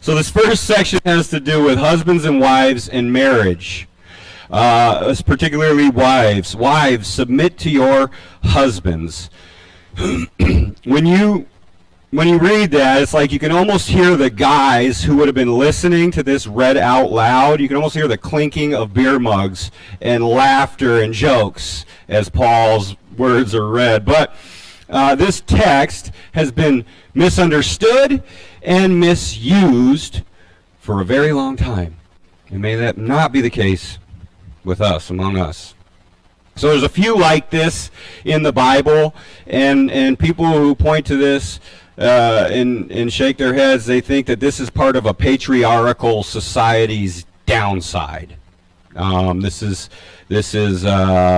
So this first section has to do with husbands and wives and marriage. Particularly wives. Wives, submit to your husbands. When you read that, it's like you can almost hear the guys who would have been listening to this read out loud. You can almost hear the clinking of beer mugs and laughter and jokes as Paul's words are read. But this text has been misunderstood and misused for a very long time. And may that not be the case with us, among us. So there's a few like this in the Bible, and people who point to this and shake their heads, they think that this is part of a patriarchal society's downside. This is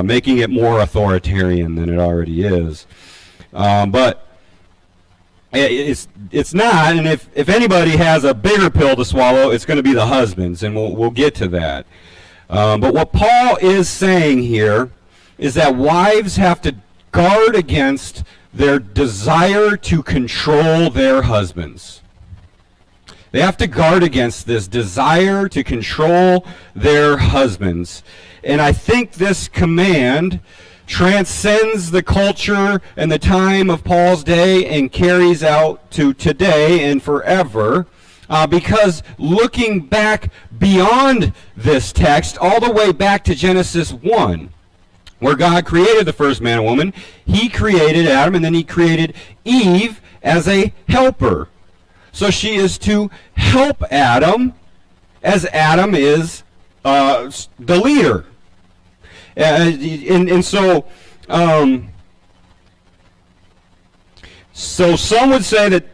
making it more authoritarian than it already is. But it's not, and if anybody has a bigger pill to swallow, it's going to be the husbands, and we'll get to that. But what Paul is saying here is that wives have to guard against their desire to control their husbands. They have to guard against this desire to control their husbands. And I think this command transcends the culture and the time of Paul's day and carries out to today and forever. Because looking back beyond this text, all the way back to Genesis 1, where God created the first man and woman, he created Adam, and then he created Eve as a helper. So she is to help Adam, as Adam is the leader. So some would say that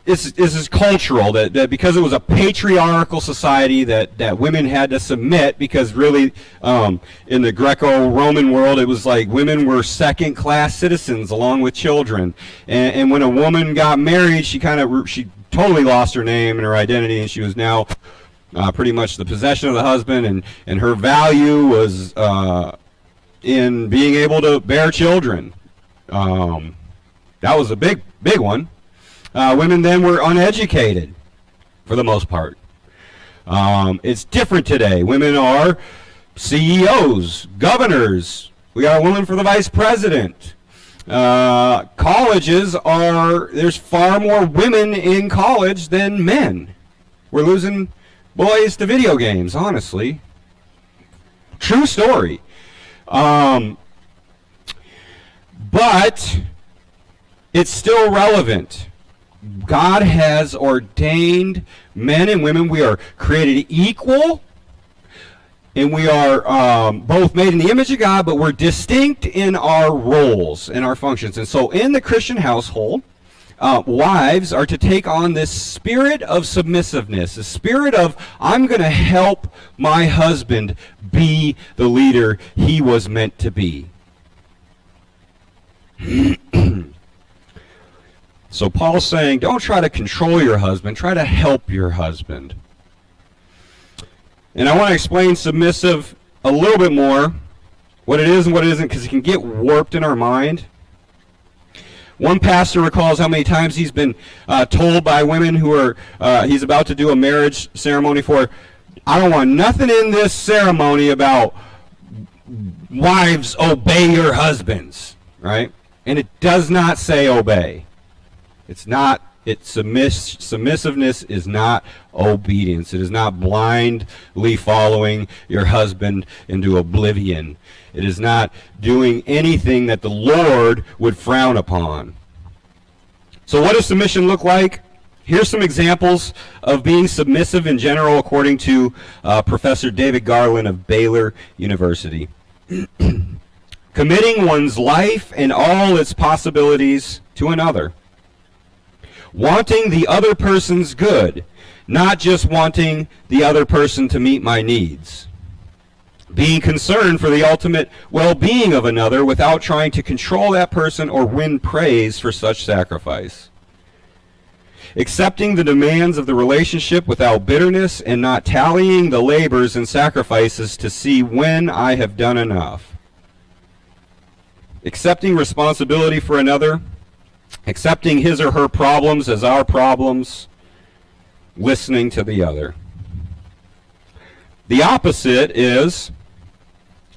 this is cultural, that because it was a patriarchal society that women had to submit, because really in the Greco-Roman world it was like women were second-class citizens along with children, and when a woman got married, she totally lost her name and her identity, and she was now pretty much the possession of the husband, and her value was in being able to bear children. That was a big one. Women then were uneducated, for the most part. It's different today. Women are CEOs, governors. We got a woman for the vice president. Colleges there's far more women in college than men. We're losing boys to video games, honestly. True story. But it's still relevant. God has ordained men and women. We are created equal, and we are both made in the image of God, but we're distinct in our roles and our functions. And so in the Christian household, wives are to take on this spirit of submissiveness, the spirit of, I'm going to help my husband be the leader he was meant to be. So Paul's saying, don't try to control your husband, try to help your husband. And I want to explain submissive a little bit more, what it is and what it isn't, because it can get warped in our mind. One pastor recalls how many times he's been told by women who are, he's about to do a marriage ceremony for, I don't want nothing in this ceremony about wives obey your husbands, right? And it does not say obey. Submissiveness is not obedience. It is not blindly following your husband into oblivion. It is not doing anything that the Lord would frown upon. So what does submission look like? Here's some examples of being submissive in general according to Professor David Garland of Baylor University. Committing one's life and all its possibilities to another. Wanting the other person's good, not just wanting the other person to meet my needs. Being concerned for the ultimate well-being of another without trying to control that person or win praise for such sacrifice. Accepting the demands of the relationship without bitterness and not tallying the labors and sacrifices to see when I have done enough. Accepting responsibility for another. Accepting his or her problems as our problems. listening to the other. The opposite is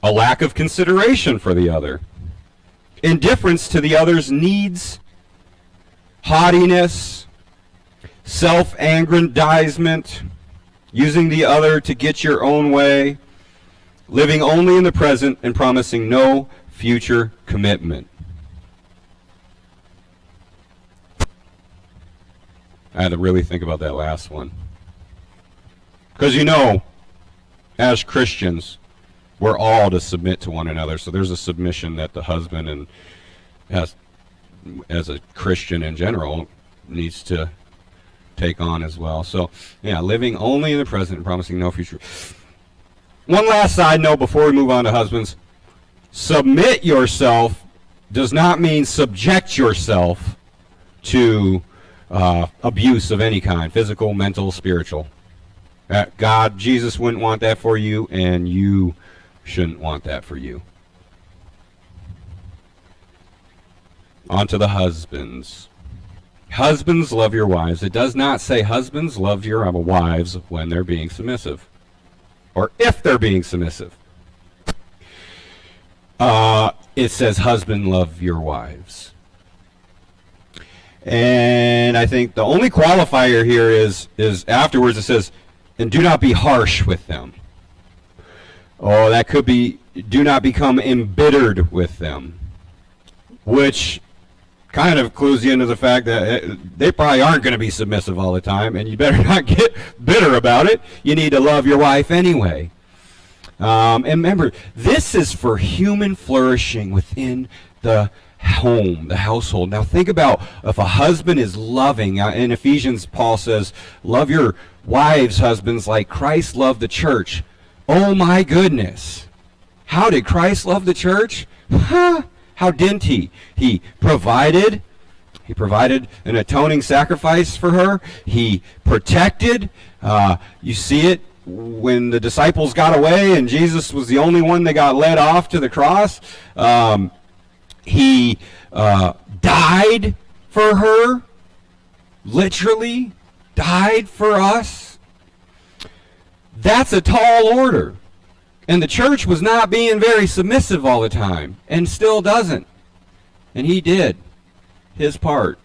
a lack of consideration for the other, indifference to the other's needs, haughtiness, self-aggrandizement, using the other to get your own way, living only in the present and promising no future commitment. I had to really think about that last one. Because as Christians, we're all to submit to one another. So there's a submission that the husband and as a Christian in general needs to take on as well. So living only in the present and promising no future. One last side note before we move on to husbands. Submit yourself does not mean subject yourself to abuse of any kind, physical, mental, spiritual. God, Jesus wouldn't want that for you, and you shouldn't want that for you. On to the husbands. Husbands, love your wives. It does not say husbands, love your wives when they're being submissive, or if they're being submissive. It says husband, love your wives. And I think the only qualifier here is afterwards it says, and do not be harsh with them. Oh, that could be, do not become embittered with them, which kind of clues you into the fact that they probably aren't going to be submissive all the time, and you better not get bitter about it. You need to love your wife anyway. And remember, this is for human flourishing within the home, the household. Now think about if a husband is loving. In Ephesians, Paul says, love your wives, husbands, like Christ loved the church. Oh my goodness. How did Christ love the church? How didn't he? He provided an atoning sacrifice for her. He protected. You see it when the disciples got away and Jesus was the only one that got led off to the cross. He died for her, literally died for us. That's a tall order. And the church was not being very submissive all the time, and still doesn't. And he did his part.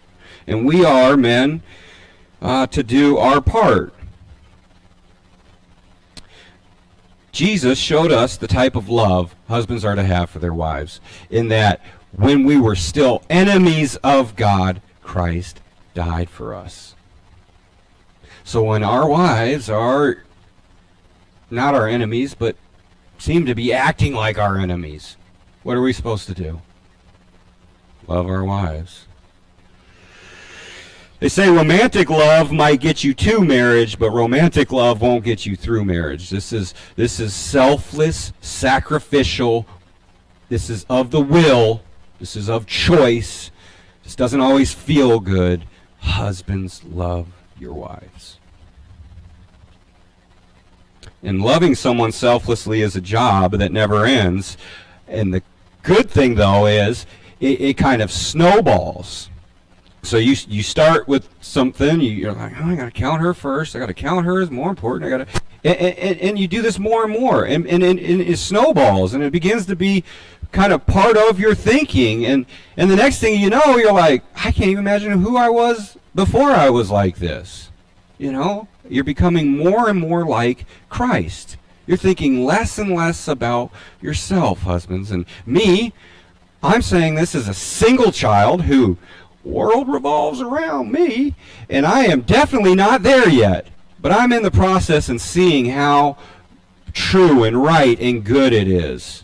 And we are men to do our part. Jesus showed us the type of love husbands are to have for their wives, in that when we were still enemies of God, Christ died for us. So when our wives are not our enemies, but seem to be acting like our enemies, what are we supposed to do? Love our wives. They say romantic love might get you to marriage, but romantic love won't get you through marriage. This is selfless, sacrificial. This is of the will. This is of choice. This doesn't always feel good. Husbands, love your wives. And loving someone selflessly is a job that never ends. And the good thing, though, is it kind of snowballs. So you start with something, you're like, oh, I got to count her first. I got to count her as more important. And you do this more and more, and it snowballs, and it begins to be kind of part of your thinking. And the next thing you know, you're like, I can't even imagine who I was before I was like this. You're becoming more and more like Christ. You're thinking less and less about yourself, husbands. And me, I'm saying this as a single child who world revolves around me, and I am definitely not there yet, but I'm in the process and seeing how true and right and good it is.